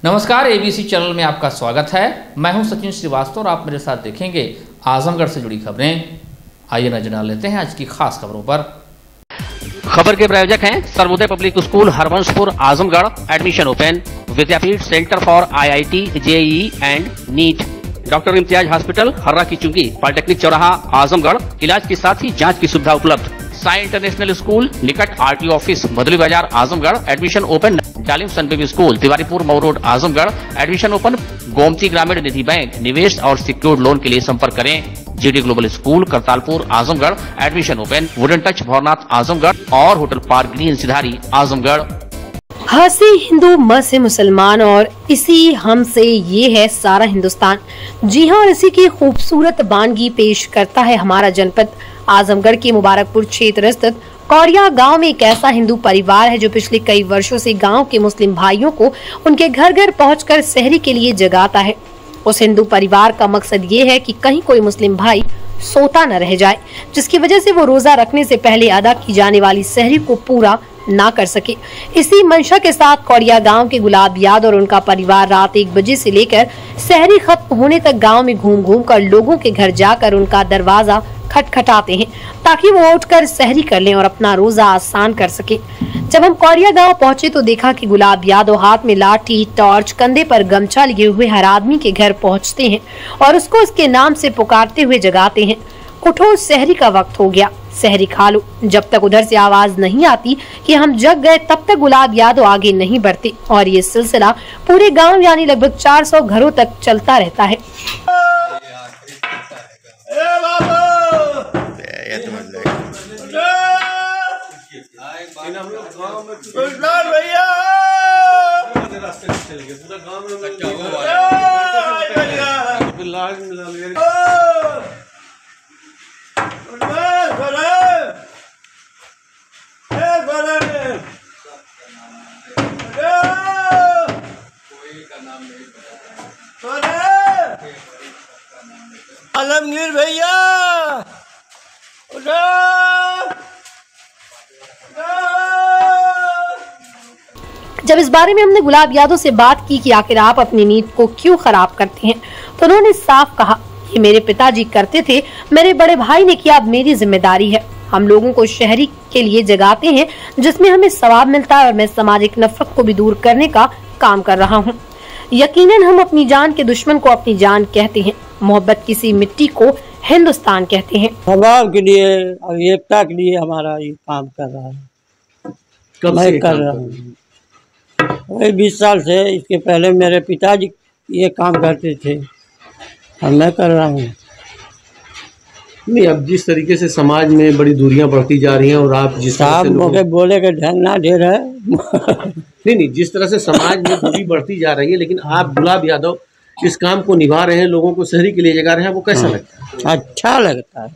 नमस्कार, ABC channel में आपका स्वागत है। मैं हूं सचिन श्रीवास्तव और आप मेरे साथ देखेंगे आजमगढ़ से जुड़ी खबरें। आइए नजर डाल लेते हैं आज की खास खबरों पर। खबर के प्रायोजक हैं Sarvodaya public school Harvanshpur Azamgarh. Admission open. Vidyapeeth centre for IIT JEE and NEET. Doctor Imtiyaz hospital Harra की चुंगी पॉलिटेक्निक चौराहा आजमगढ़। इलाज के साथ ही जांच की सुविधा उपलब्ध। साई इंटरनेशनल स्कूल निकट RTO office Madhuli Bazar Azamgarh. Admission open. Dalim sun baby school Tiwaripur Mau road Azamgarh. Admission open. Gomti Gramin Nidhi bank. निवेश और सिक्योर्ड लोन के लिए संपर्क करें। GD global school Kartalpur Azamgarh. Admission open. Wooden touch Bhaurnath Azamgarh और hotel park green Sidhari Azamgarh. ह से हिंदू, म से मुसलमान और इसी हम से ये है सारा हिंदुस्तान। जी हाँ, और इसी की खूबसूरत बानगी पेश करता है हमारा जनपद आजमगढ़ के मुबारकपुर क्षेत्र स्थित कौड़िया गांव में एक ऐसा हिंदू परिवार है जो पिछले कई वर्षों से गांव के मुस्लिम भाइयों को उनके घर घर पहुंचकर सहरी के लिए जगाता है। उस हिंदू परिवार का मकसद ये है कि कहीं कोई मुस्लिम भाई सोता न रह जाए, जिसकी वजह से वो रोजा रखने से पहले अदा की जाने वाली सहरी को पूरा ना कर सके। इसी मंशा के साथ कौड़िया गांव के गुलाब यादव और उनका परिवार रात 1 बजे से लेकर सहरी खत्म होने तक गांव में घूम घूम कर लोगों के घर जाकर उनका दरवाजा खटखटाते हैं ताकि वो उठकर सहरी कर लें और अपना रोजा आसान कर सके। जब हम कौड़िया गांव पहुंचे तो देखा कि गुलाब यादव हाथ में लाठी, टॉर्च, कंधे पर गमछा लिए हुए हर आदमी के घर पहुंचते हैं और उसको उसके नाम से पुकारते हुए जगाते हैं। उठो, सहरी का वक्त हो गया, सहरी खा लो। जब तक उधर से आवाज नहीं आती कि हम जग गए, तब तक गुलाब यादव आगे नहीं बढ़ते और ये सिलसिला पूरे गांव यानी लगभग 400 घरों तक चलता रहता है। आलमगीर भैया जब इस बारे में हमने गुलाब यादव से बात की कि आखिर आप अपनी नींद को क्यों खराब करते हैं, तो उन्होंने साफ कहा, ये मेरे पिताजी करते थे, मेरे बड़े भाई ने किया, अब मेरी जिम्मेदारी है। हम लोगों को शहरी के लिए जगाते हैं जिसमें हमें सवाब मिलता है और मैं सामाजिक नफरत को भी दूर करने का काम कर रहा हूँ। यकीनन हम अपनी जान के दुश्मन को अपनी जान कहते हैं। मोहब्बत किसी मिट्टी को हिंदुस्तान कहते हैं। सवाब के लिए और एकता के लिए हमारा ये काम कर रहा है। कब मैं से कर रहा हूँ वही 20 साल से। इसके पहले मेरे पिताजी ये काम करते थे और मैं कर रहा हूँ। नहीं, अब जिस तरीके से समाज में बड़ी दूरियां बढ़ती जा रही हैं और आप जिस तरह से बोले के ढंग ना ढेर है नहीं, जिस तरह से समाज में दूरी बढ़ती जा रही है, लेकिन आप गुलाब यादव इस काम को निभा रहे हैं, लोगों को शहरी के लिए जगा रहे हैं, वो कैसा लगता है? अच्छा लगता है।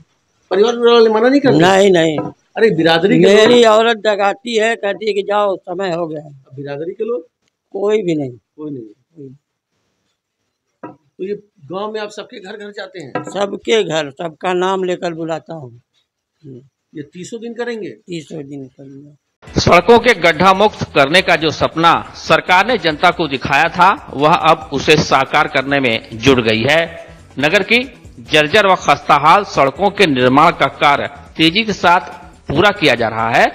परिवार वाले मना नहीं करते? नहीं, अरे बिरादरी के मेरी औरत जगाती है, कहती है कि जाओ समय हो गया। बिरादरी के लोग कोई भी नहीं। कोई नहीं। तो ये गांव में आप सबके घर घर जाते हैं? सबके घर, सबका नाम लेकर बुलाता हूँ। ये 300 दिन करेंगे? 300 दिन करेंगे। सड़कों के गड्ढा मुक्त करने का जो सपना सरकार ने जनता को दिखाया था, वह अब उसे साकार करने में जुट गई है। नगर की जर्जर व खस्ताहाल सड़कों के निर्माण का कार्य तेजी के साथ पूरा किया जा रहा है,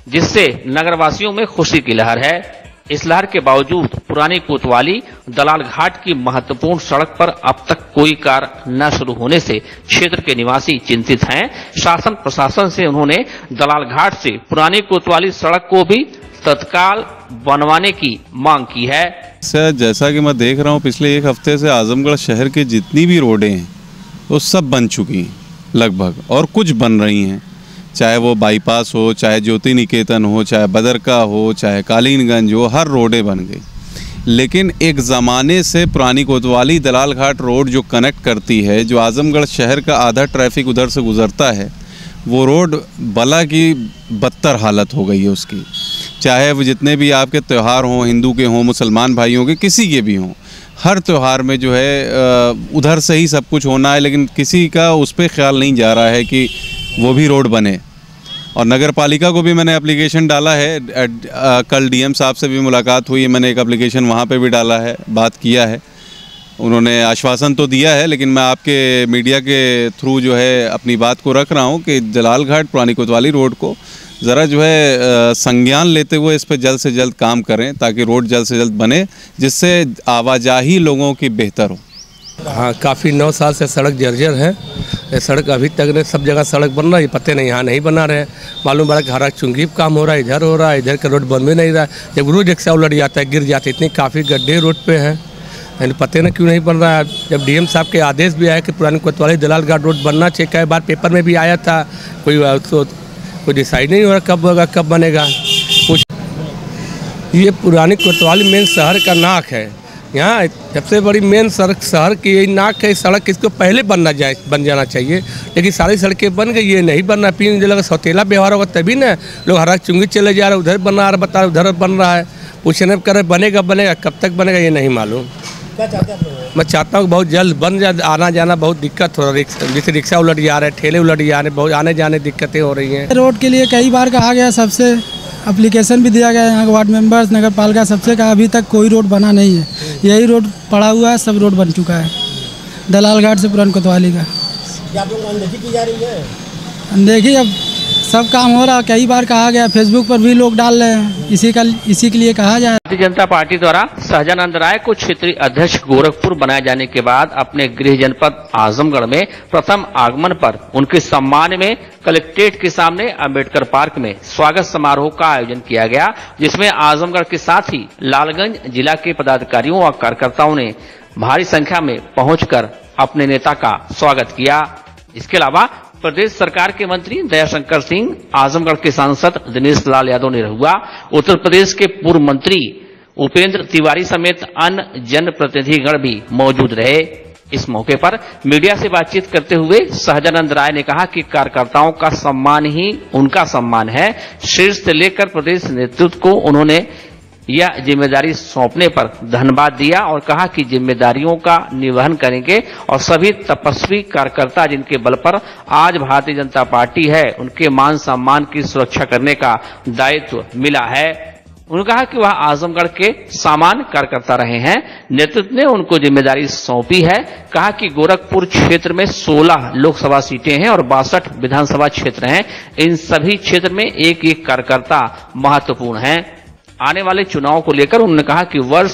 जिससे नगरवासियों में खुशी की लहर है। इस लहर के बावजूद पुरानी कोतवाली दलाल घाट की महत्वपूर्ण सड़क पर अब तक कोई कार्य न शुरू होने से क्षेत्र के निवासी चिंतित हैं। शासन प्रशासन से उन्होंने दलाल घाट से पुरानी कोतवाली सड़क को भी तत्काल बनवाने की मांग की है। सर, जैसा कि मैं देख रहा हूं, पिछले 1 हफ्ते से आजमगढ़ शहर की जितनी भी रोडें हैं वो सब बन चुकी हैं लगभग, और कुछ बन रही हैं। चाहे वो बाईपास हो, चाहे ज्योति निकेतन हो, चाहे बदरका हो, चाहे कालीनगंज हो, हर रोडें बन गई। लेकिन एक ज़माने से पुरानी कोतवाली दलाल घाट रोड जो कनेक्ट करती है, जो आजमगढ़ शहर का आधा ट्रैफिक उधर से गुज़रता है, वो रोड बला की बदतर हालत हो गई है उसकी। चाहे वो जितने भी आपके त्यौहार हों, हिंदू के हों, मुसलमान भाइयों के, किसी के भी हों, हर त्यौहार में जो है उधर से ही सब कुछ होना है, लेकिन किसी का उस पर ख्याल नहीं जा रहा है कि वो भी रोड बने। और नगर पालिका को भी मैंने एप्लीकेशन डाला है। कल डीएम साहब से भी मुलाकात हुई, मैंने एक एप्लीकेशन वहाँ पे भी डाला है, बात किया है। उन्होंने आश्वासन तो दिया है, लेकिन मैं आपके मीडिया के थ्रू जो है अपनी बात को रख रहा हूँ कि जलाल घाट पुरानी कोतवाली रोड को ज़रा जो है संज्ञान लेते हुए इस पर जल्द से जल्द काम करें, ताकि रोड जल्द से जल्द बने, जिससे आवाजाही लोगों की बेहतर हो। हाँ, काफ़ी 9 साल से सड़क जर्जर है। ये सड़क अभी तक ने सब जगह सड़क बन रहा है, पते नहीं यहाँ नहीं बना रहे। मालूम पड़ा कि हरा चुंगी काम हो रहा है, इधर हो रहा है, इधर का रोड बन भी नहीं रहा है। जब रोज रिक्शा उलट जाता है, गिर जाते, इतनी काफ़ी गड्ढे रोड पे हैं, यानी पते न क्यों नहीं बन रहा है। जब डीएम साहब के आदेश भी आया कि पुरानी कोतवाली जलाल घाट रोड बनना चाहिए, कई बार पेपर में भी आया था, कोई डिसाइड नहीं हो रहा कब होगा कब बनेगा कुछ। ये पुरानी कोतवाली मेन शहर का नाक है, यहाँ सबसे बड़ी मेन सड़क शहर की यही नाक है। सड़क इसको पहले बन जाना चाहिए, लेकिन सारी सड़कें बन गई, ये नहीं बन रहा। पीने जगह सौतेला व्यवहार होगा तभी ना लोग हरा चुंगी चले जा रहे, उधर बना रहा, बता रहे उधर बन रहा है, पूछने कर रहे बनेगा कब तक बनेगा ये नहीं मालूम। क्या चाहते हैं? मैं चाहता हूँ बहुत जल्द बन जाए। आना जाना बहुत दिक्कत हो रहा है, जैसे रिक्शा उलट जा रहे हैं, ठेले उलट जा रहे हैं, बहुत आने जाने दिक्कतें हो रही हैं। रोड के लिए कई बार कहा गया, सबसे एप्लीकेशन भी दिया गया है, यहाँ के वार्ड मेंबर्स, नगर पालिका सबसे कहा, अभी तक कोई रोड बना नहीं है। यही रोड पड़ा हुआ है, सब रोड बन चुका है दलाल घाट से पुरानी कोतवाली का। आप लोग अनदेखी की जा रही है? अनदेखी अब सब काम हो रहा, कई बार कहा गया, फेसबुक पर भी लोग डाल रहे हैं, इसी के लिए कहा जाए। भारतीय जनता पार्टी द्वारा सहजानंद राय को क्षेत्रीय अध्यक्ष गोरखपुर बनाए जाने के बाद अपने गृह जनपद आजमगढ़ में प्रथम आगमन पर उनके सम्मान में कलेक्ट्रेट के सामने अंबेडकर पार्क में स्वागत समारोह का आयोजन किया गया, जिसमें आजमगढ़ के साथ ही लालगंज जिला के पदाधिकारियों और कार्यकर्ताओं ने भारी संख्या में पहुंचकर अपने नेता का स्वागत किया। इसके अलावा प्रदेश सरकार के मंत्री दयाशंकर सिंह, आजमगढ़ के सांसद दिनेश लाल यादव निरहुआ, उत्तर प्रदेश के पूर्व मंत्री उपेंद्र तिवारी समेत अन्य जनप्रतिनिधिगण भी मौजूद रहे। इस मौके पर मीडिया से बातचीत करते हुए सहजानंद राय ने कहा कि कार्यकर्ताओं का सम्मान ही उनका सम्मान है। शीर्ष से लेकर प्रदेश नेतृत्व को उन्होंने यह जिम्मेदारी सौंपने पर धन्यवाद दिया और कहा कि जिम्मेदारियों का निर्वहन करेंगे और सभी तपस्वी कार्यकर्ता जिनके बल पर आज भारतीय जनता पार्टी है, उनके मान सम्मान की सुरक्षा करने का दायित्व मिला है। उन्होंने कहा कि वह आजमगढ़ के सामान्य कार्यकर्ता रहे हैं, नेतृत्व ने उनको जिम्मेदारी सौंपी है। कहा कि गोरखपुर क्षेत्र में 16 लोकसभा सीटें हैं और 62 विधानसभा क्षेत्र हैं। इन सभी क्षेत्र में एक एक कार्यकर्ता महत्वपूर्ण है। आने वाले चुनाव को लेकर उन्होंने कहा कि वर्ष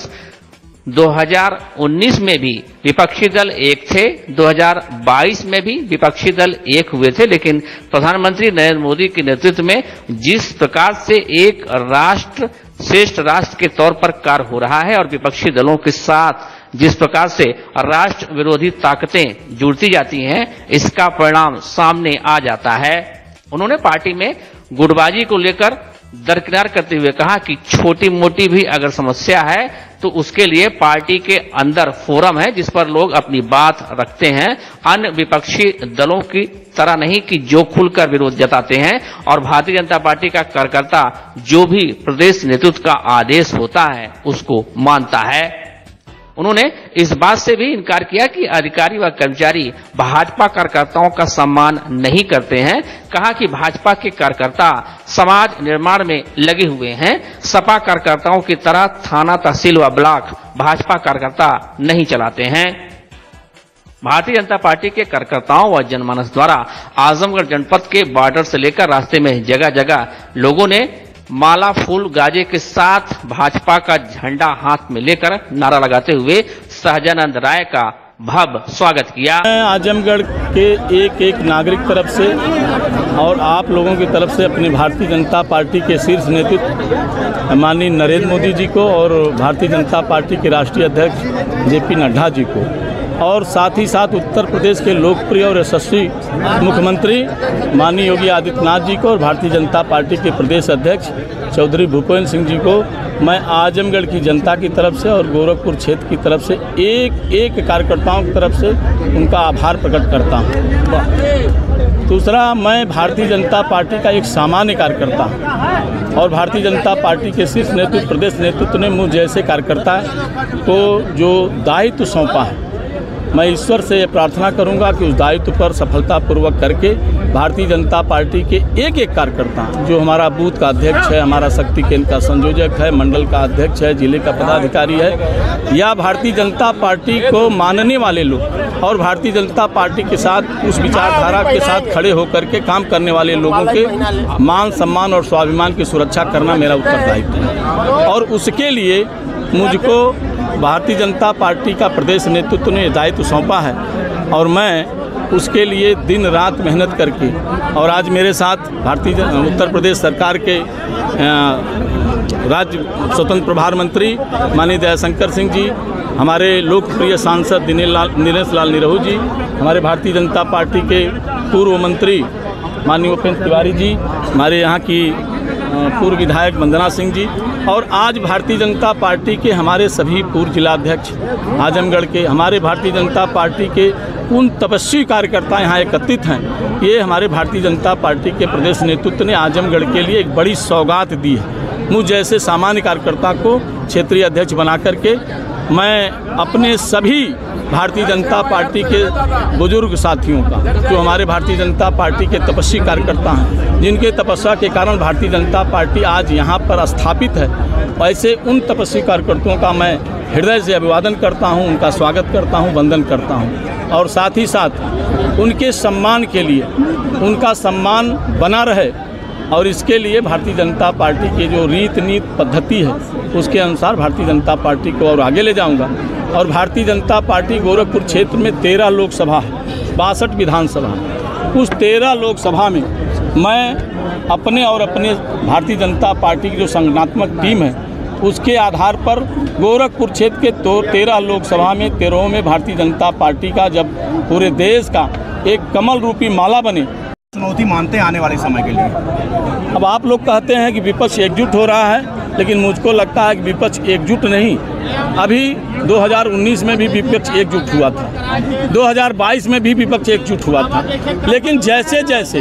2019 में भी विपक्षी दल एक थे, 2022 में भी विपक्षी दल एक हुए थे, लेकिन प्रधानमंत्री नरेंद्र मोदी के नेतृत्व में जिस प्रकार से एक राष्ट्र श्रेष्ठ राष्ट्र के तौर पर कार्य हो रहा है और विपक्षी दलों के साथ जिस प्रकार से राष्ट्र विरोधी ताकतें जुड़ती जाती हैं, इसका परिणाम सामने आ जाता है। उन्होंने पार्टी में गुटबाजी को लेकर दरकिनार करते हुए कहा कि छोटी मोटी भी अगर समस्या है तो उसके लिए पार्टी के अंदर फोरम है जिस पर लोग अपनी बात रखते हैं। अन्य विपक्षी दलों की तरह नहीं कि जो खुलकर विरोध जताते हैं और भारतीय जनता पार्टी का कार्यकर्ता जो भी प्रदेश नेतृत्व का आदेश होता है उसको मानता है। उन्होंने इस बात से भी इनकार किया कि अधिकारी व कर्मचारी भाजपा कार्यकर्ताओं का सम्मान नहीं करते हैं। कहा कि भाजपा के कार्यकर्ता समाज निर्माण में लगे हुए हैं। सपा कार्यकर्ताओं की तरह थाना, तहसील व ब्लॉक भाजपा कार्यकर्ता नहीं चलाते हैं। भारतीय जनता पार्टी के कार्यकर्ताओं व जनमानस द्वारा आजमगढ़ जनपद के बॉर्डर से लेकर रास्ते में जगह जगह लोगों ने माला, फूल, गाजे के साथ भाजपा का झंडा हाथ में लेकर नारा लगाते हुए सहजानंद राय का भव्य स्वागत किया। आजमगढ़ के एक नागरिक तरफ से और आप लोगों की तरफ से अपनी भारतीय जनता पार्टी के शीर्ष नेतृत्व माननीय नरेंद्र मोदी जी को और भारतीय जनता पार्टी के राष्ट्रीय अध्यक्ष जेपी नड्डा जी को और साथ ही साथ उत्तर प्रदेश के लोकप्रिय और यशस्वी मुख्यमंत्री माननीय योगी आदित्यनाथ जी को और भारतीय जनता पार्टी के प्रदेश अध्यक्ष चौधरी भूपेंद्र सिंह जी को मैं आजमगढ़ की जनता की तरफ से और गोरखपुर क्षेत्र की तरफ से एक कार्यकर्ताओं की तरफ से उनका आभार प्रकट करता हूँ। दूसरा, मैं भारतीय जनता पार्टी का एक सामान्य कार्यकर्ता हूँ और भारतीय जनता पार्टी के शीर्ष नेतृत्व, प्रदेश नेतृत्व ने मुझ जैसे कार्यकर्ता को जो दायित्व सौंपा है मैं ईश्वर से ये प्रार्थना करूंगा कि उस दायित्व पर सफलतापूर्वक करके भारतीय जनता पार्टी के एक एक कार्यकर्ता, जो हमारा बूथ का अध्यक्ष है, हमारा शक्ति केंद्र का संयोजक है, मंडल का अध्यक्ष है, जिले का पदाधिकारी है, या भारतीय जनता पार्टी को मानने वाले लोग और भारतीय जनता पार्टी के साथ उस विचारधारा के साथ खड़े होकर के काम करने वाले लोगों के मान सम्मान और स्वाभिमान की सुरक्षा करना मेरा उत्तरदायित्व है। और उसके लिए मुझको भारतीय जनता पार्टी का प्रदेश नेतृत्व ने दायित्व सौंपा है और मैं उसके लिए दिन रात मेहनत करके, और आज मेरे साथ उत्तर प्रदेश सरकार के राज्य स्वतंत्र प्रभार मंत्री माननीय दयाशंकर सिंह जी, हमारे लोकप्रिय सांसद दिनेश लाल निरहू जी, हमारे भारतीय जनता पार्टी के पूर्व मंत्री माननीय उपेंद्र तिवारी जी, हमारे यहाँ की पूर्व विधायक वंदना सिंह जी, और आज भारतीय जनता पार्टी के हमारे सभी पूर्व जिलाध्यक्ष आजमगढ़ के, हमारे भारतीय जनता पार्टी के उन तपस्वी कार्यकर्ता यहाँ एकत्रित हैं। ये हमारे भारतीय जनता पार्टी के प्रदेश नेतृत्व ने आजमगढ़ के लिए एक बड़ी सौगात दी है। मुझ जैसे सामान्य कार्यकर्ता को क्षेत्रीय अध्यक्ष बना करके मैं अपने सभी भारतीय जनता पार्टी के बुजुर्ग साथियों का, जो हमारे भारतीय जनता पार्टी के तपस्वी कार्यकर्ता हैं, जिनके तपस्या के कारण भारतीय जनता पार्टी आज यहाँ पर स्थापित है, ऐसे उन तपस्वी कार्यकर्ताओं का मैं हृदय से अभिवादन करता हूँ, उनका स्वागत करता हूँ, वंदन करता हूँ। और साथ ही साथ उनके सम्मान के लिए, उनका सम्मान बना रहे और इसके लिए भारतीय जनता पार्टी की जो रीत नीत पद्धति है उसके अनुसार भारतीय जनता पार्टी को और आगे ले जाऊंगा। और भारतीय जनता पार्टी गोरखपुर क्षेत्र में 13 लोकसभा है, 62 विधानसभा, उस 13 लोकसभा में मैं अपने और अपने भारतीय जनता पार्टी की जो संगठनात्मक टीम है उसके आधार पर गोरखपुर क्षेत्र के 13 लोकसभा में 13 में भारतीय जनता पार्टी का जब पूरे देश का एक कमल रूपी माला बने, चुनौती मानते हैं आने वाले समय के लिए। अब आप लोग कहते हैं कि विपक्ष एकजुट हो रहा है, लेकिन मुझको लगता है कि विपक्ष एकजुट नहीं। अभी 2019 में भी विपक्ष एकजुट हुआ था, 2022 में भी विपक्ष एकजुट हुआ था, लेकिन जैसे जैसे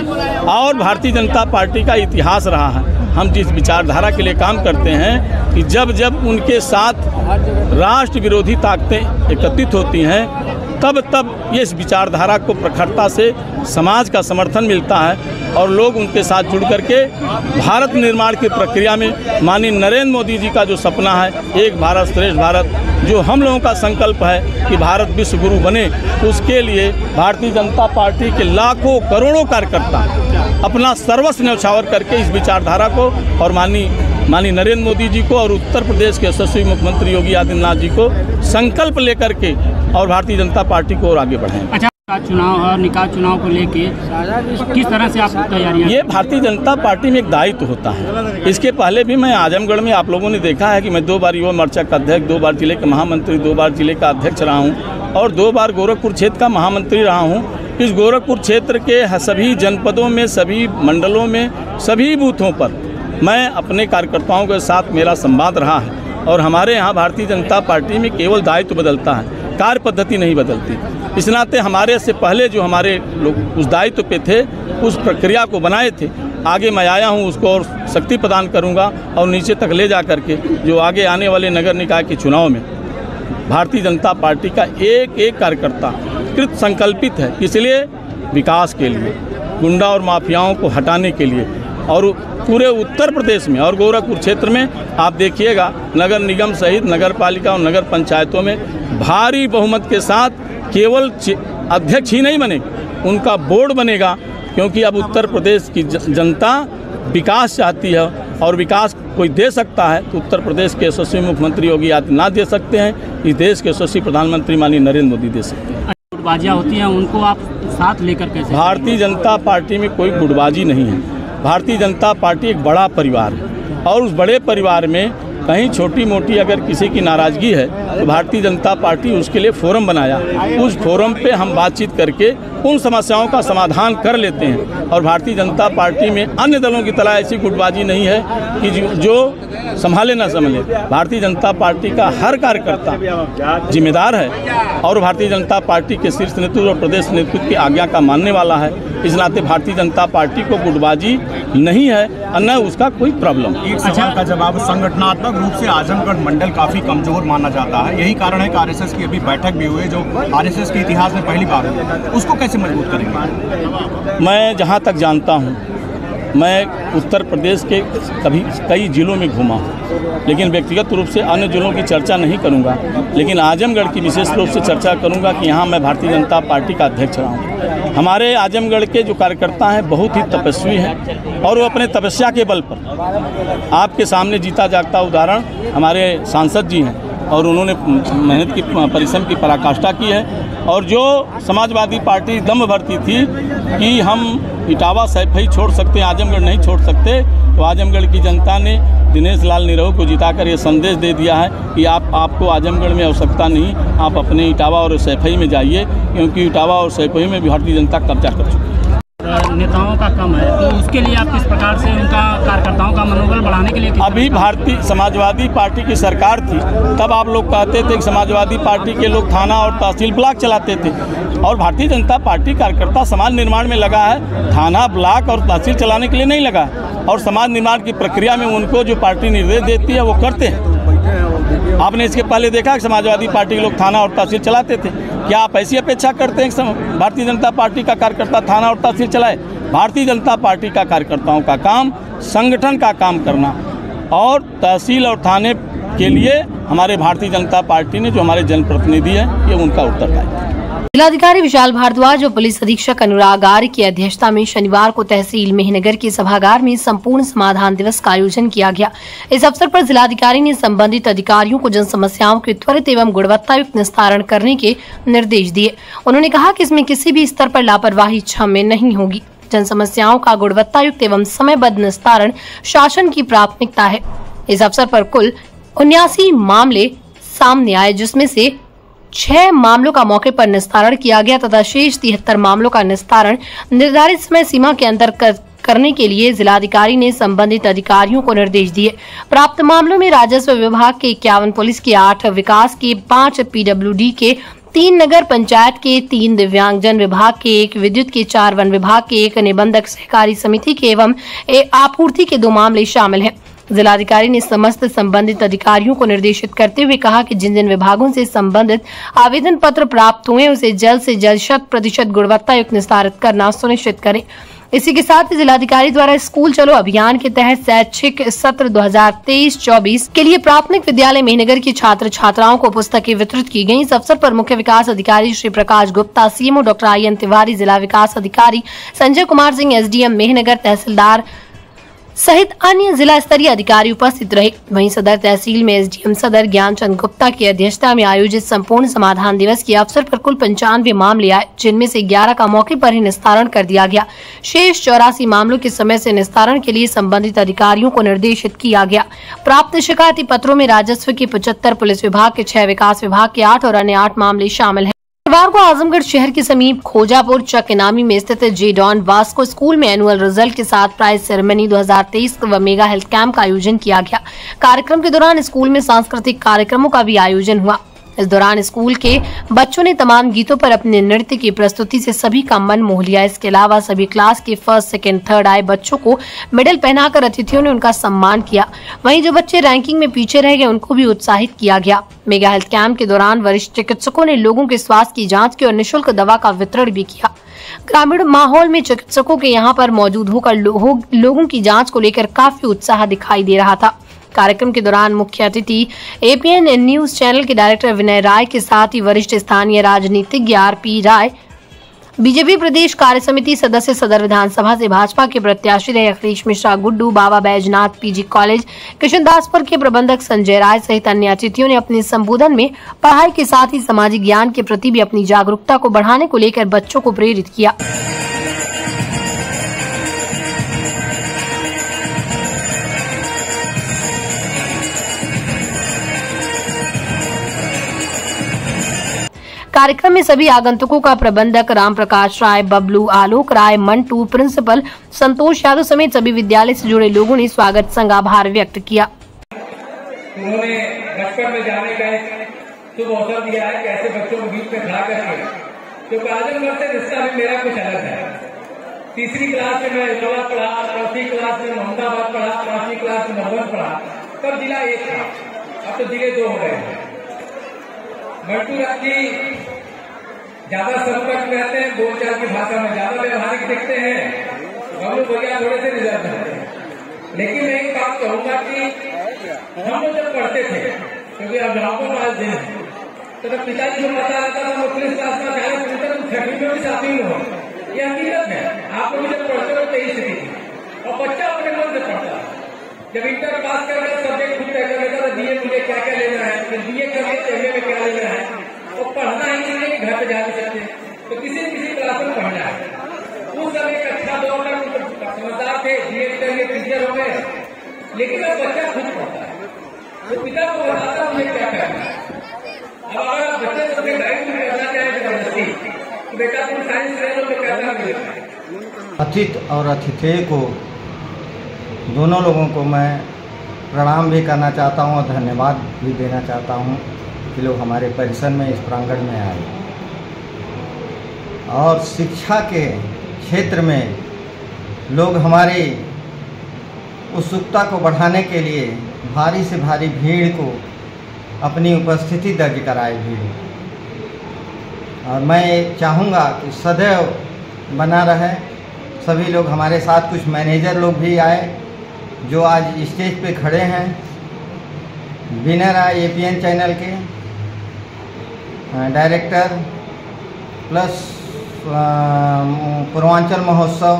और भारतीय जनता पार्टी का इतिहास रहा है, हम जिस विचारधारा के लिए काम करते हैं कि जब जब उनके साथ राष्ट्र विरोधी ताकतें एकत्रित होती हैं तब तब ये इस विचारधारा को प्रखरता से समाज का समर्थन मिलता है और लोग उनके साथ जुड़ करके भारत निर्माण की प्रक्रिया में माननीय नरेंद्र मोदी जी का जो सपना है, एक भारत श्रेष्ठ भारत, जो हम लोगों का संकल्प है कि भारत विश्व गुरु बने, उसके लिए भारतीय जनता पार्टी के लाखों करोड़ों कार्यकर्ता अपना सर्वस्व न्यौछावर करके इस विचारधारा को और माननीय नरेंद्र मोदी जी को और उत्तर प्रदेश के यशस्वी मुख्यमंत्री योगी आदित्यनाथ जी को संकल्प लेकर के और भारतीय जनता पार्टी को और आगे बढ़ाएं। अच्छा, चुनाव और निकाय चुनाव को लेके किस तरह से आप तैयारियां? ये भारतीय जनता पार्टी में एक दायित्व होता है। इसके पहले भी मैं आजमगढ़ में, आप लोगों ने देखा है कि मैं 2 बार युवा मोर्चा का अध्यक्ष, 2 बार जिले के महामंत्री, 2 बार जिले का अध्यक्ष रहा हूँ और 2 बार गोरखपुर क्षेत्र का महामंत्री रहा हूँ। इस गोरखपुर क्षेत्र के सभी जनपदों में, सभी मंडलों में, सभी बूथों पर मैं अपने कार्यकर्ताओं के साथ मेरा संवाद रहा है और हमारे यहाँ भारतीय जनता पार्टी में केवल दायित्व बदलता है, कार्य पद्धति नहीं बदलती। इस नाते हमारे से पहले जो हमारे लोग उस दायित्व पे थे, उस प्रक्रिया को बनाए थे, आगे मैं आया हूँ, उसको और शक्ति प्रदान करूँगा और नीचे तक ले जा करके जो आगे आने वाले नगर निकाय के चुनाव में भारतीय जनता पार्टी का एक एक कार्यकर्ता कृत संकल्पित है, इसलिए विकास के लिए, गुंडा और माफियाओं को हटाने के लिए और पूरे उत्तर प्रदेश में और गोरखपुर क्षेत्र में आप देखिएगा नगर निगम सहित नगर पालिका और नगर पंचायतों में भारी बहुमत के साथ केवल अध्यक्ष ही नहीं बनेगा, उनका बोर्ड बनेगा, क्योंकि अब उत्तर प्रदेश की जनता विकास चाहती है और विकास कोई दे सकता है तो उत्तर प्रदेश के यशस्वी मुख्यमंत्री योगी आदित्यनाथ दे सकते हैं, इस देश के यशस्वी प्रधानमंत्री माननीय नरेंद्र मोदी दे सकते हैं। गुटबाजियाँ होती हैं, उनको आप साथ लेकर कैसे? भारतीय जनता पार्टी में कोई गुटबाजी नहीं है। भारतीय जनता पार्टी एक बड़ा परिवार है और उस बड़े परिवार में कहीं छोटी मोटी अगर किसी की नाराज़गी है तो भारतीय जनता पार्टी उसके लिए फोरम बनाया, उस फोरम पे हम बातचीत करके उन समस्याओं का समाधान कर लेते हैं। और भारतीय जनता पार्टी में अन्य दलों की तरह ऐसी गुटबाजी नहीं है कि जो संभाले ना संभाले। भारतीय जनता पार्टी का हर कार्यकर्ता जिम्मेदार है और भारतीय जनता पार्टी के शीर्ष नेतृत्व और प्रदेश नेतृत्व की आज्ञा का मानने वाला है। इस नाते भारतीय जनता पार्टी को गुटबाजी नहीं है और न उसका कोई प्रॉब्लम। एक सवाल का जवाब, संगठनात्मक रूप से आजमगढ़ मंडल काफी कमजोर माना जाता है, यही कारण है कि आरएसएस की अभी बैठक भी हुई जो आरएसएस के इतिहास में पहली बार हुई, उसको कैसे मजबूत करेंगे? मैं जहाँ तक जानता हूँ, मैं उत्तर प्रदेश के कई जिलों में घूमा हूँ, लेकिन व्यक्तिगत रूप से अन्य जिलों की चर्चा नहीं करूँगा, लेकिन आजमगढ़ की विशेष रूप से चर्चा करूँगा कि यहाँ मैं भारतीय जनता पार्टी का अध्यक्ष रहा हूँ। हमारे आजमगढ़ के जो कार्यकर्ता हैं बहुत ही तपस्वी हैं और वो अपने तपस्या के बल पर, आपके सामने जीता जागता उदाहरण हमारे सांसद जी हैं और उन्होंने मेहनत की परिश्रम की पराकाष्ठा की है। और जो समाजवादी पार्टी दम भरती थी कि हम इटावा सैफई छोड़ सकते हैं, आजमगढ़ नहीं छोड़ सकते, तो आजमगढ़ की जनता ने दिनेश लाल निरहू को जिताकर ये संदेश दे दिया है कि आपको आजमगढ़ में आवश्यकता नहीं, आप अपने इटावा और सैफई में जाइए, क्योंकि इटावा और सैफई में भी भारतीय जनता कब्जा कर चुकी है। नेताओं का कम है, तो उसके लिए आप किस प्रकार से उनका कार्यकर्ताओं का मनोबल बढ़ाने के लिए? अभी भारतीय समाजवादी पार्टी की सरकार थी, तब आप लोग कहते थे कि समाजवादी पार्टी के लोग थाना और तहसील ब्लॉक चलाते थे, और भारतीय जनता पार्टी कार्यकर्ता समाज निर्माण में लगा है, थाना ब्लॉक और तहसील चलाने के लिए नहीं लगा है। और समाज निर्माण की प्रक्रिया में उनको जो पार्टी निर्देश देती है वो करते हैं। आपने इसके पहले देखा कि समाजवादी पार्टी के लोग थाना और तहसील चलाते थे। क्या आप ऐसी अपेक्षा करते हैं कि भारतीय जनता पार्टी का कार्यकर्ता थाना और तहसील चलाए? भारतीय जनता पार्टी का कार्यकर्ताओं का काम संगठन का काम करना, और तहसील और थाने के लिए हमारे भारतीय जनता पार्टी ने जो हमारे जनप्रतिनिधि है ये उनका उत्तरदायित्व है। जिलाधिकारी विशाल भारद्वाज और पुलिस अधीक्षक अनुराग आर्य की अध्यक्षता में शनिवार को तहसील मेहनगर के सभागार में संपूर्ण समाधान दिवस का आयोजन किया गया। इस अवसर पर जिलाधिकारी ने संबंधित अधिकारियों को जन समस्याओं के त्वरित एवं गुणवत्तायुक्त निस्तारण करने के निर्देश दिए। उन्होंने कहा कि इसमें किसी भी स्तर पर लापरवाही क्षम्य नहीं होगी। जन समस्याओं का गुणवत्तायुक्त एवं समयबद्ध निस्तारण शासन की प्राथमिकता है। इस अवसर पर कुल 79 मामले सामने आए, जिसमें से 6 मामलों का मौके पर निस्तारण किया गया तथा शेष 73 मामलों का निस्तारण निर्धारित समय सीमा के अंदर करने के लिए जिलाधिकारी ने संबंधित अधिकारियों को निर्देश दिए। प्राप्त मामलों में राजस्व विभाग के 51, पुलिस के 8, विकास के 5, पीडब्ल्यूडी के 3, नगर पंचायत के 3, दिव्यांगजन विभाग के 1, विद्युत के 4, वन विभाग के 1, निबंधक सहकारी समिति के एवं आपूर्ति के 2 मामले शामिल हैं। जिलाधिकारी ने समस्त संबंधित अधिकारियों को निर्देशित करते हुए कहा कि जिन जिन विभागों से संबंधित आवेदन पत्र प्राप्त हुए उसे जल्द से जल्द 100% गुणवत्तायुक्त निस्तारित करना सुनिश्चित करें। इसी के साथ ही जिलाधिकारी द्वारा स्कूल चलो अभियान के तहत शैक्षिक सत्र 2023-24 के लिए प्राथमिक विद्यालय मेहनगर की छात्र छात्राओं को पुस्तकें वितरित की गयी। इस अवसर पर मुख्य विकास अधिकारी Shri Prakash Gupta, CMO doctor IN Tiwari, जिला विकास अधिकारी संजय कुमार सिंह, एसडीएम मेहनगर, तहसीलदार सहित अन्य जिला स्तरीय अधिकारी उपस्थित रहे। वहीं सदर तहसील में एसडीएम सदर ज्ञानचंद गुप्ता की अध्यक्षता में आयोजित संपूर्ण समाधान दिवस के अवसर पर कुल 95 मामले आए, जिनमें से 11 का मौके पर ही निस्तारण कर दिया गया। शेष 84 मामलों के समय से निस्तारण के लिए संबंधित अधिकारियों को निर्देशित किया गया। प्राप्त शिकायती पत्रों में राजस्व के 75, पुलिस विभाग के 6, विकास विभाग के 8 और अन्य 8 मामले शामिल हैं। शुक्रवार को आजमगढ़ शहर के समीप खोजापुर चक इनामी में स्थित जे डॉन वास्को स्कूल में एनुअल रिजल्ट के साथ प्राइज सेरेमनी 2023 व मेगा हेल्थ कैंप का आयोजन किया गया। कार्यक्रम के दौरान स्कूल में सांस्कृतिक कार्यक्रमों का भी आयोजन हुआ। इस दौरान स्कूल के बच्चों ने तमाम गीतों पर अपने नृत्य की प्रस्तुति से सभी का मन मोह लिया। इसके अलावा सभी क्लास के 1st, 2nd, 3rd आए बच्चों को मेडल पहनाकर अतिथियों ने उनका सम्मान किया। वहीं जो बच्चे रैंकिंग में पीछे रह गए उनको भी उत्साहित किया गया। मेगा हेल्थ कैंप के दौरान वरिष्ठ चिकित्सकों ने लोगों के स्वास्थ्य की जाँच की और निःशुल्क दवा का वितरण भी किया। ग्रामीण माहौल में चिकित्सकों के यहाँ पर मौजूद होकर लोगों की जाँच को लेकर काफी उत्साह दिखाई दे रहा था। कार्यक्रम के दौरान मुख्य अतिथि एपीएन न्यूज चैनल के डायरेक्टर विनय राय के साथ ही वरिष्ठ स्थानीय राजनीतिज्ञ आरपी राय, बीजेपी प्रदेश कार्य समिति सदस्य, सदर विधानसभा से भाजपा के प्रत्याशी रहे अखिलेश मिश्रा गुड्डू, बाबा बैजनाथ पीजी कॉलेज किशनदासपुर के प्रबंधक संजय राय सहित अन्य अतिथियों ने अपने संबोधन में पढ़ाई के साथ ही सामाजिक ज्ञान के प्रति भी अपनी जागरूकता को बढ़ाने को लेकर बच्चों को प्रेरित किया। कार्यक्रम में सभी आगंतुकों का प्रबंधक राम प्रकाश राय, बबलू, आलोक राय, मंटू, प्रिंसिपल संतोष यादव समेत सभी विद्यालय से जुड़े लोगों ने स्वागत संग आभार व्यक्त किया। उन्होंने बचपन में जाने का एक शुभ अवसर दिया है कि ऐसे बच्चों को बीच में खड़ा करके, क्योंकि आजमगढ़ से रिश्ता भी मेरा कुछ अलग है। तीसरी क्लास में मैं इलावा पढ़ा, चौथी क्लास में मोहम्मदाबाद पढ़ा, पांचवी क्लास में नवंबर पढ़ा, तब जिला 1 था, अब तो जिले 2 हो गए हैं। मंटू राठी ज्यादा संपर्क में रहते हैं, बोलचाल की भाषा में ज्यादा व्यवहारिक दिखते हैं, बबलू भैया थोड़े से रिजर्व रहते हैं। लेकिन मैं एक बात कहूंगा कि हम लोग जब पढ़ते थे, क्योंकि अब लाखों का दिन है, तो जब पिताजी को पता रहता था वो पुलिस क्लास में पहले पूछते तुम 30 में भी शामिल हो, ये हकीकत है। आप लोग जब पढ़ते हो तो यही स्थिति थी, और बच्चा अपने मन से पढ़ता है। जब इंटर पास कर रहे सब्जेक्ट खुद तय कर लेता था, बीए मुझे क्या क्या लेना है, फिर बीए कर लिए एमए में क्या लेना है, तो पढ़ना ही नहीं है, घर पे जा नहीं सकते, तो किसी क्लास में पढ़ना है। उस समय कक्षा 2 तक समझदार थे, बीए करेंगे, टीचर हो गए, लेकिन अब बच्चा खुद पढ़ता है, तो पिता को बताता मुझे क्या करना है। अब अगर आप बच्चे से अपने गाइड में करना चाहें जबरदस्ती, तो बेटा तुम साइंस ले लो, तो कहना मिलेगा। अतिथि और अतिथेय को दोनों लोगों को मैं प्रणाम भी करना चाहता हूं और धन्यवाद भी देना चाहता हूं कि लोग हमारे परिसर में इस प्रांगण में आए। और शिक्षा के क्षेत्र में लोग हमारी उत्सुकता को बढ़ाने के लिए भारी से भारी भीड़ को अपनी उपस्थिति दर्ज कराए भीड़। और मैं चाहूँगा कि सदैव बना रहे सभी लोग हमारे साथ। कुछ मैनेजर लोग भी आए जो आज स्टेज पे खड़े हैं, विनर आए एपीएन चैनल के डायरेक्टर, प्लस पूर्वांचल महोत्सव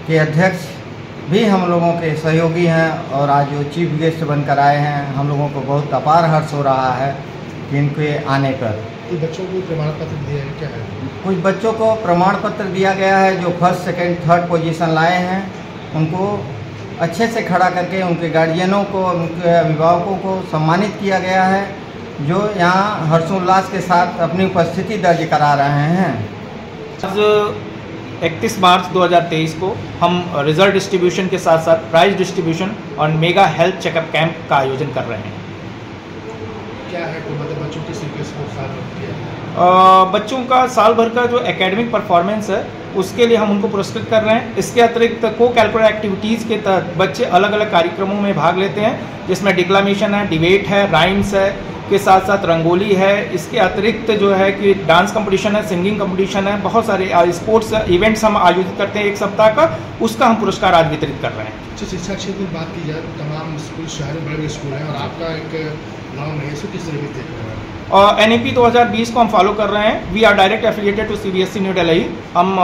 के अध्यक्ष भी हम लोगों के सहयोगी हैं, और आज जो चीफ गेस्ट बनकर आए हैं, हम लोगों को बहुत अपार हर्ष हो रहा है कि इनके आने पर। बच्चों को प्रमाण पत्र दिया है क्या है? कुछ बच्चों को प्रमाण पत्र दिया गया है जो फर्स्ट, सेकंड, थर्ड पोजीशन लाए हैं, उनको अच्छे से खड़ा करके उनके गार्जियनों को, उनके अभिभावकों को सम्मानित किया गया है, जो यहाँ हर्षोल्लास के साथ अपनी उपस्थिति दर्ज करा रहे हैं। आज 31 मार्च 2023 को हम रिजल्ट डिस्ट्रीब्यूशन के साथ साथ प्राइज डिस्ट्रीब्यूशन और मेगा हेल्थ चेकअप कैंप का आयोजन कर रहे हैं। क्या है मतलब बच्चों की सीक्वेंस को साल भर किया? बच्चों का साल भर का जो एकेडमिक परफॉर्मेंस है उसके लिए हम उनको पुरस्कृत कर रहे हैं। इसके अतिरिक्त को कैलकुलर एक्टिविटीज़ के तहत बच्चे अलग अलग कार्यक्रमों में भाग लेते हैं, जिसमें डिक्लामेशन है, डिबेट है, राइम्स है, के साथ साथ रंगोली है। इसके अतिरिक्त जो है कि डांस कंपटीशन है, सिंगिंग कंपटीशन है, बहुत सारे स्पोर्ट्स इवेंट्स हम आयोजित करते हैं 1 सप्ताह का, उसका हम पुरस्कार आज वितरित कर रहे हैं। शिक्षा क्षेत्र की बात की जाए, तमाम स्कूल शहर में बड़े स्कूल हैं और आपका एक नाम नहीं है, इसको किस तरह देख रहे हैं? NEP 2020 को हम फॉलो कर रहे हैं। We are direct affiliated to CBSE new Delhi. हम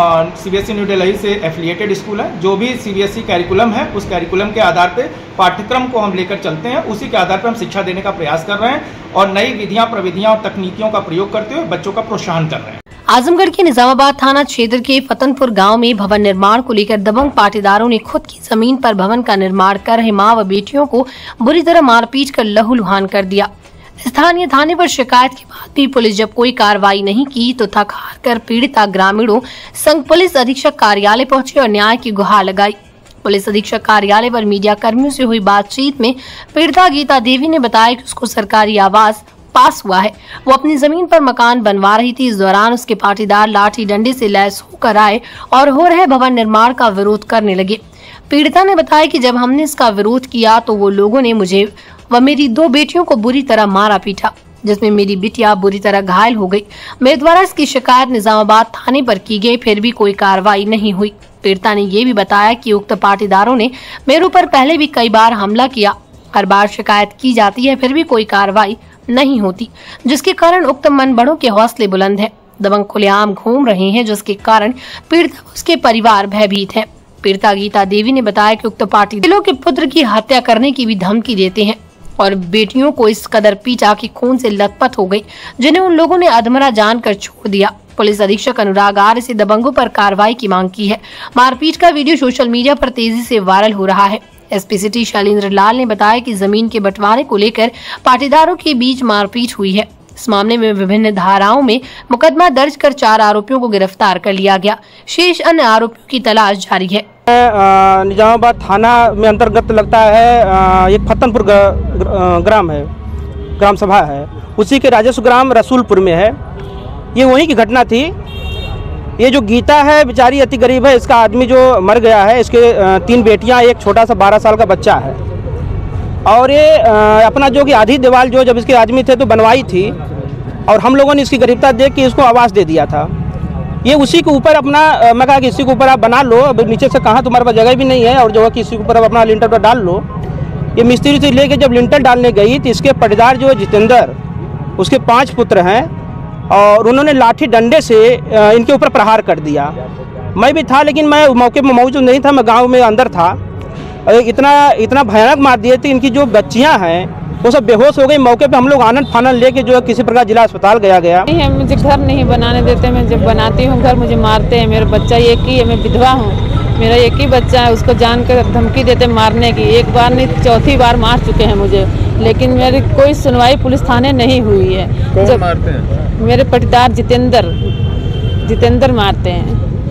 CBSE न्यू दिल्ली से एफिलिएटेड स्कूल है। जो भी CBSE कैरिकुलम है उस कैरिकुलम के आधार पे पाठ्यक्रम को हम लेकर चलते हैं, उसी के आधार पर हम शिक्षा देने का प्रयास कर रहे हैं और नई विधियां, प्रविधियां और तकनीकियों का प्रयोग करते हुए बच्चों का प्रोत्साहन कर रहे हैं। आजमगढ़ के निजामाबाद थाना क्षेत्र के फतनपुर गांव में भवन निर्माण को लेकर दबंग पाटीदारों ने खुद की जमीन पर भवन का निर्माण कर रहे मां व बेटियों को बुरी तरह मारपीट कर लहूलुहान कर दिया। स्थानीय थाने पर शिकायत के बाद भी पुलिस जब कोई कार्रवाई नहीं की तो थक हार कर पीड़िता ग्रामीणों संग पुलिस अधीक्षक कार्यालय पहुंचे और न्याय की गुहार लगाई। पुलिस अधीक्षक कार्यालय पर मीडिया कर्मियों से हुई बातचीत में पीड़िता गीता देवी ने बताया कि उसको सरकारी आवास पास हुआ है, वो अपनी जमीन पर मकान बनवा रही थी। इस दौरान उसके पाटीदार लाठी डंडे से लैस होकर आए और हो रहे भवन निर्माण का विरोध करने लगे। पीड़िता ने बताया कि जब हमने इसका विरोध किया तो वो लोगों ने मुझे व मेरी 2 बेटियों को बुरी तरह मारा पीटा, जिसमें मेरी बिटिया बुरी तरह घायल हो गई। मेरे द्वारा इसकी शिकायत निजामाबाद थाने पर की गई, फिर भी कोई कार्रवाई नहीं हुई। पीड़िता ने ये भी बताया कि उक्त पाटीदारों ने मेरे ऊपर पहले भी कई बार हमला किया, हर बार शिकायत की जाती है फिर भी कोई कार्रवाई नहीं होती, जिसके कारण उक्त मनबड़ों के हौसले बुलंद है। दबंग खुलेआम घूम रहे हैं, जिसके कारण पीड़िता व उसके परिवार भयभीत है। पीड़िता गीता देवी ने बताया कि उक्त पाटीदारों के पुत्र की हत्या करने की भी धमकी देते हैं और बेटियों को इस कदर पीटा कि खून से लथपथ हो गई, जिन्हें उन लोगों ने अधमरा जानकर छोड़ दिया। पुलिस अधीक्षक अनुराग आर्य से दबंगों पर कार्रवाई की मांग की है। मारपीट का वीडियो सोशल मीडिया पर तेजी से वायरल हो रहा है। एसपी सिटी शैलेंद्र लाल ने बताया कि जमीन के बंटवारे को लेकर पाटीदारों के बीच मारपीट हुई है। इस मामले में विभिन्न धाराओं में मुकदमा दर्ज कर 4 आरोपियों को गिरफ्तार कर लिया गया। शेष अन्य आरोपियों की तलाश जारी है। निजामाबाद थाना में अंतर्गत लगता है, एक फतनपुर ग्राम है, ग्राम सभा है, उसी के राजस्व ग्राम रसूलपुर में है। ये वहीं की घटना थी। ये जो गीता है बेचारी अति गरीब है, इसका आदमी जो मर गया है, इसके 3 बेटियां, एक छोटा सा 12 साल का बच्चा है। और ये अपना जो कि आधी दीवार जो जब इसके आदमी थे तो बनवाई थी, और हम लोगों ने इसकी गरीबता देख के इसको आवास दे दिया था। ये उसी के ऊपर अपना मैं कहा कि इसी के ऊपर आप बना लो, अब नीचे से कहाँ तुम्हारे पास जगह भी नहीं है, और जो है कि इसी के ऊपर अपना लिंटर पर डाल लो। ये मिस्त्री से लेके जब लिंटर डालने गई तो इसके पटदार जो है जितेंद्र, उसके 5 पुत्र हैं, और उन्होंने लाठी डंडे से इनके ऊपर प्रहार कर दिया। मैं भी था लेकिन मैं मौके पर मौजूद नहीं था, मैं गांव में अंदर था। इतना भयानक मार दिए थे। इनकी जो बच्चियां हैं वो सब बेहोश हो गई। मौके पे हम लोग आनंद फानन लेके जो है किसी प्रकार जिला अस्पताल गया। नहीं है, मुझे घर नहीं बनाने देते। मैं जब बनाती हूँ घर मुझे मारते हैं। मेरा बच्चा एक ही है, मैं विधवा हूँ, मेरा एक ही बच्चा है, उसको जानकर धमकी देते मारने की। एक बार नहीं 4थी बार मार चुके हैं मुझे, लेकिन मेरी कोई सुनवाई पुलिस थाने नहीं हुई है। कौन मारते हैं? मेरे पटीदार जितेंद्र मारते हैं।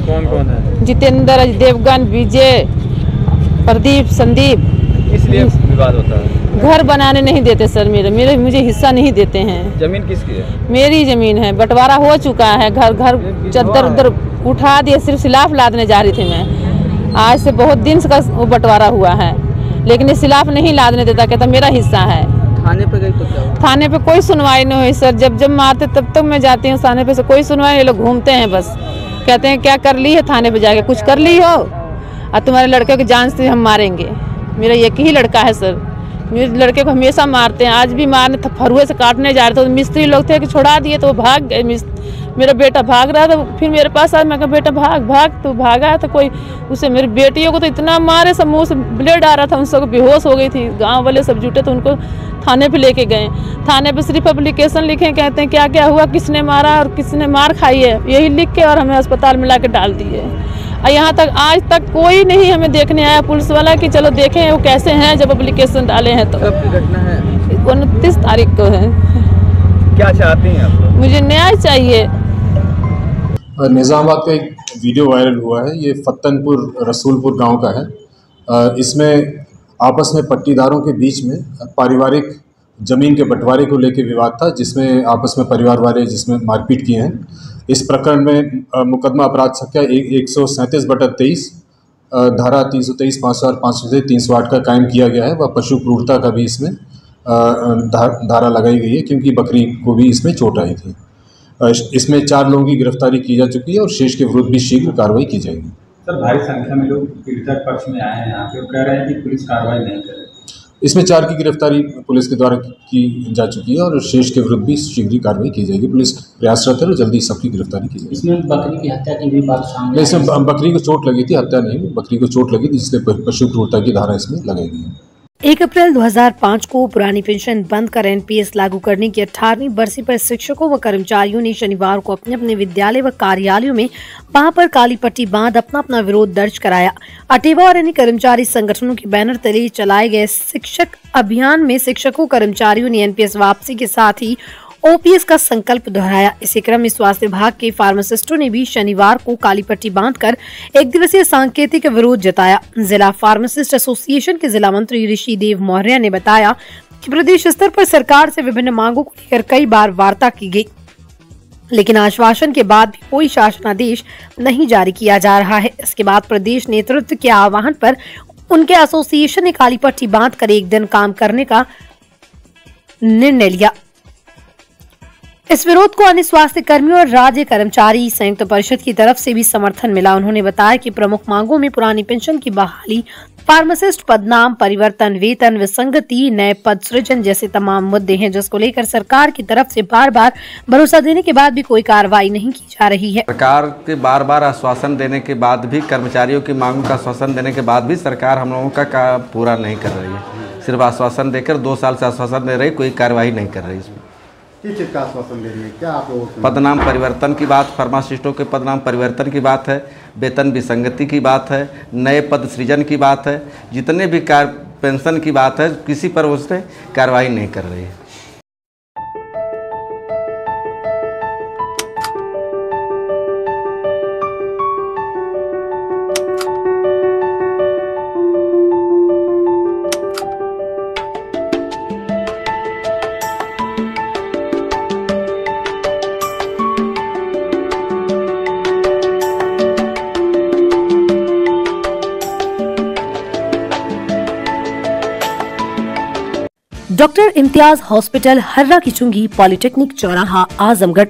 कौन है? जितेंद्र, देवगन, विजय, प्रदीप, संदीप। इसलिए विवाद होता है। घर बनाने नहीं देते सर, मुझे हिस्सा नहीं देते हैं। जमीन किसकी है? मेरी जमीन है, बंटवारा हो चुका है। घर चद्दर उधर उठा दिए, सिर्फ सिलाफ लादने जा रही थी मैं। आज से बहुत दिन का वो बंटवारा हुआ है, लेकिन ये सिलाफ नहीं लादने देता, कहता मेरा हिस्सा है। थाने पे गई तो क्या हुआ? थाने पे कोई सुनवाई नहीं हुई सर। जब मारते तब तक मैं जाती हूँ थाने पे, से कोई सुनवाई। ये लोग घूमते हैं बस, कहते हैं क्या कर ली है थाने पे जाके, कुछ कर ली हो और तुम्हारे लड़के की जान से हम मारेंगे। मेरा एक ही लड़का है सर, मेरे लड़के को हमेशा मारते हैं। आज भी मारने फरुए से काटने जा रहे थे, तो मिस्त्री लोग थे कि छोड़ा दिए तो वो भाग गए। मेरा बेटा भाग रहा था, फिर मेरे पास आया, मैं कहा बेटा भाग। तो भागा तो कोई उसे, मेरी बेटियों को तो इतना मारे, सब मुँह से ब्लेड आ रहा था, उन सब बेहोश हो गई थी। गाँव वाले सब जुटे तो उनको थाने पे लेके गए। थाने पे सिर्फ एप्लीकेशन लिखे, कहते हैं क्या क्या हुआ, किसने मारा और किसने मार खाई है, यही लिख के और हमें अस्पताल में ला के डाल दिए। और यहाँ तक आज तक कोई नहीं हमें देखने आया पुलिस वाला कि चलो देखें वो कैसे हैं। जब एप्लीकेशन डाले हैं तो कब की घटना है? 29 तारीख को है। क्या चाहती हैं आप? मुझे न्याय चाहिए। निज़ामाबाद का एक वीडियो वायरल हुआ है, ये फत्तनपुर रसूलपुर गांव का है। इसमें आपस में पट्टीदारों के बीच में पारिवारिक ज़मीन के बंटवारे को लेकर विवाद था, जिसमें आपस में परिवार वाले जिसमें मारपीट किए हैं। इस प्रकरण में मुकदमा अपराध संख्या 137/23 धारा 323, 505 से 308 का कायम किया गया है। वह पशु क्रूरता का भी इसमें धारा लगाई गई है, क्योंकि बकरी को भी इसमें चोट आई थी। इसमें 4 लोगों की गिरफ्तारी की जा चुकी है और शेष के विरुद्ध भी शीघ्र कार्रवाई की जाएगी। सर, भारी संख्या में लोग पीड़िता पक्ष में आए हैं यहाँ पे, कह रहे हैं कि पुलिस कार्रवाई नहीं कर रही। इसमें 4 की गिरफ्तारी पुलिस के द्वारा की जा चुकी है और शेष के विरुद्ध भी शीघ्र कार्रवाई की जाएगी। पुलिस प्रयासरत है और जल्दी सबकी गिरफ्तारी की जाएगी। इसमें बकरी की हत्या की भी बात सामने, इसमें बकरी को चोट लगी थी, हत्या नहीं, बकरी को चोट लगी थी, इसलिए पशु क्रूरता की धारा इसमें लगाई गई है। 1 अप्रैल 2005 को पुरानी पेंशन बंद कर एनपीएस लागू करने की 18वीं बरसी पर शिक्षकों व कर्मचारियों ने शनिवार को अपने अपने विद्यालय व कार्यालयों में वहां पर काली पट्टी बांध अपना विरोध दर्ज कराया। अटेवा और अन्य कर्मचारी संगठनों के बैनर तले चलाए गए शिक्षक अभियान में शिक्षकों कर्मचारियों ने एनपीएस वापसी के साथ ही ओपीएस का संकल्प दोहराया। इसी क्रम में स्वास्थ्य विभाग के फार्मासिस्टों ने भी शनिवार को काली पट्टी बांधकर 1 दिवसीय सांकेतिक विरोध जताया। जिला फार्मासिस्ट एसोसिएशन के जिला मंत्री ऋषि देव मौर्य ने बताया कि प्रदेश स्तर पर सरकार से विभिन्न मांगों को लेकर कई बार वार्ता की गई, लेकिन आश्वासन के बाद भी कोई शासनादेश नहीं जारी किया जा रहा है। इसके बाद प्रदेश नेतृत्व के आह्वान पर उनके एसोसिएशन ने काली पट्टी बांधकर 1 दिन काम करने का निर्णय लिया। इस विरोध को अन्य स्वास्थ्य कर्मियों और राज्य कर्मचारी संयुक्त परिषद की तरफ से भी समर्थन मिला। उन्होंने बताया कि प्रमुख मांगों में पुरानी पेंशन की बहाली, फार्मासिस्ट पदनाम परिवर्तन, वेतन विसंगति, नए पद सृजन जैसे तमाम मुद्दे हैं, जिसको लेकर सरकार की तरफ से बार-बार भरोसा देने के बाद भी कोई कार्रवाई नहीं की जा रही है। सरकार के बार-बार आश्वासन देने के बाद भी, कर्मचारियों की मांगों का आश्वासन देने के बाद भी सरकार हम लोगों का काम पूरा नहीं कर रही है। सिर्फ आश्वासन देकर 2 साल से आश्वासन दे रही, कोई कार्रवाई नहीं कर रही। इसमें किस चीज़ का आश्वासन दे रही है? क्या आप लोगों पदनाम परिवर्तन की बात, फार्मासिस्टों के पदनाम परिवर्तन की बात है, वेतन विसंगति की बात है, नए पद सृजन की बात है, जितने भी पेंशन की बात है, किसी पर उसने कार्रवाई नहीं कर रही है। डॉक्टर इम्तियाज हॉस्पिटल, हर्रा की चुंगी, पॉलिटेक्निक चौराहा, आजमगढ़।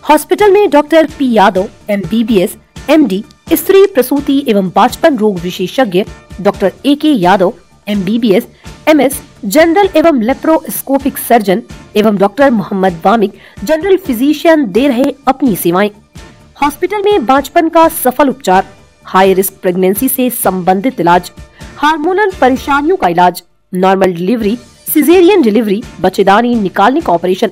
हॉस्पिटल में doctor P Yadav, MBBS, MD, स्त्री प्रसूति एवं बाचपन रोग विशेषज्ञ, doctor AK Yadav, MBBS, MS, general एवं लेप्रोस्कोपिक सर्जन एवं doctor Mohammad Wamiq, general physician दे रहे अपनी सेवाएं। हॉस्पिटल में बाचपन का सफल उपचार, हाई रिस्क प्रेगनेंसी से संबंधित इलाज, हार्मोनल परेशानियों का इलाज, नॉर्मल डिलीवरी, सिजेरियन डिलीवरी, बच्चेदानी निकालने का operation,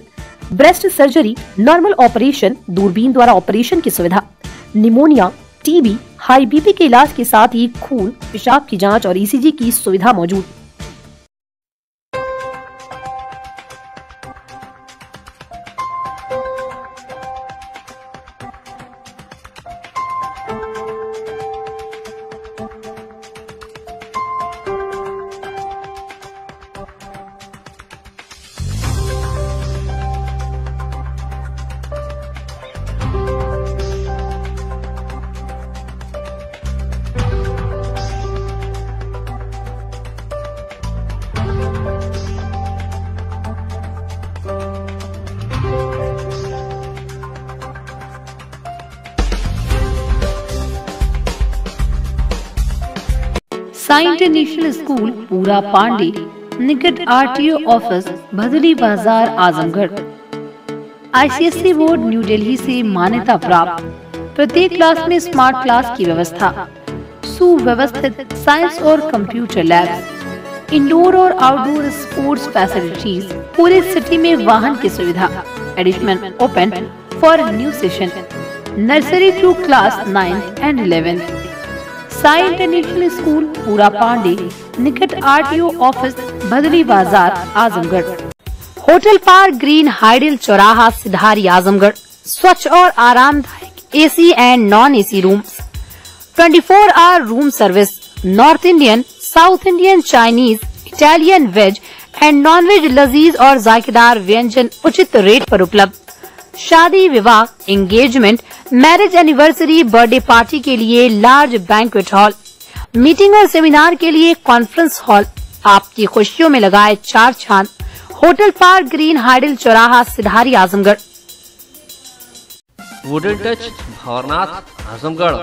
breast surgery, normal operation, दूरबीन द्वारा ऑपरेशन की सुविधा, निमोनिया, TB, हाई BP के इलाज के साथ ही खून, पेशाब की जांच और ECG की सुविधा मौजूद। साई इंटरनेशनल स्कूल, पूरा पांडे, निकट RTO ऑफिस, भदली बाजार, Azamgarh. ICSE board new Delhi से मान्यता प्राप्त। प्रत्येक क्लास में स्मार्ट क्लास की व्यवस्था, सुव्यवस्थित साइंस और कंप्यूटर लैब्स, इंडोर और आउटडोर स्पोर्ट्स फैसिलिटीज, पूरे सिटी में वाहन की सुविधा। Admission open for new session, nursery to class 9th and 11th। Sai international school, पूरा पांडे, निकट RTO ऑफिस, भदली बाजार, Azamgarh. Hotel park green, hydel चौराहा, सिधारी, आजमगढ़। स्वच्छ और आरामदायक AC and non AC rooms, 24 hour room service, north Indian, south Indian, Chinese, Italian, veg and non veg लजीज और जायकेदार व्यंजन उचित रेट पर उपलब्ध। शादी, विवाह, engagement, marriage anniversary, birthday party के लिए लार्ज बैंक्वेट हॉल, मीटिंग और सेमिनार के लिए कॉन्फ्रेंस हॉल। आपकी खुशियों में लगाए 4 चांद। होटल पार्क ग्रीन, हाइडल चौराहा, Sidhari, Azamgarh. Wooden touch, Bhanwarnath, Azamgarh,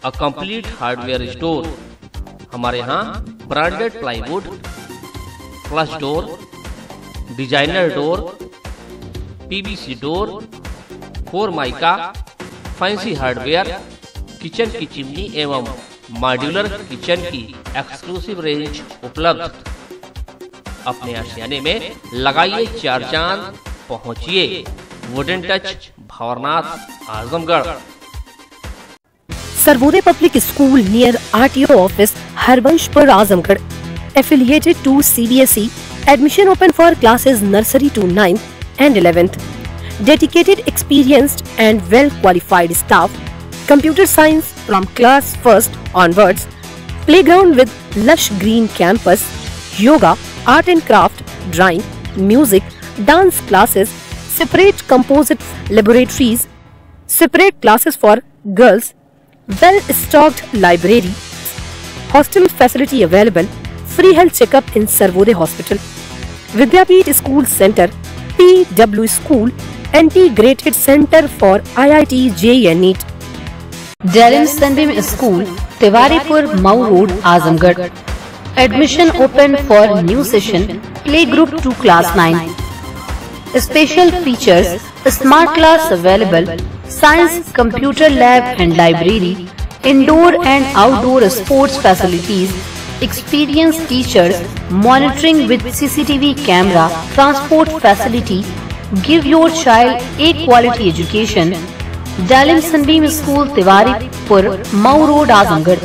a complete hardware store. हमारे यहाँ branded plywood, flush door, designer door, PVC door, 4 mica, fancy hardware, kitchen की चिमनी एवं मॉड्यूलर किचन की एक्सक्लूसिव रेंज उपलब्ध। अपने आशियाने में लगाइए 4 चांद। पहुंचिए wooden touch, Bhanwarnath, Azamgarh. Sarvodaya public school near RTO office, Harbanshpur, Azamgarh. Affiliated to CBSE. Admission open for classes nursery to 9th and 11th. Dedicated, experienced and well qualified staff. Computer science from class 1st onwards. Playground with lush green campus. Yoga, art and craft, drawing, music, dance classes. Separate composite laboratories. Separate classes for girls. Well stocked library. Hostel facility available. Free health checkup in Sarvodaya Hospital. Vidyapeeth School Center, PW School, Integrated Center for IIT, JEE and NEET. Dalim Sunbeam School, Tiwaripur, Mau Road, Azamgarh. Admission open for new session, playgroup to class 9. Special features, smart class available, science, computer lab and library, indoor and outdoor sports facilities, experienced teachers, monitoring with CCTV camera, transport facility. Give your child a quality education. Dalim Sunbeam School, Tiwaripur, Mau Road, Azamgarh.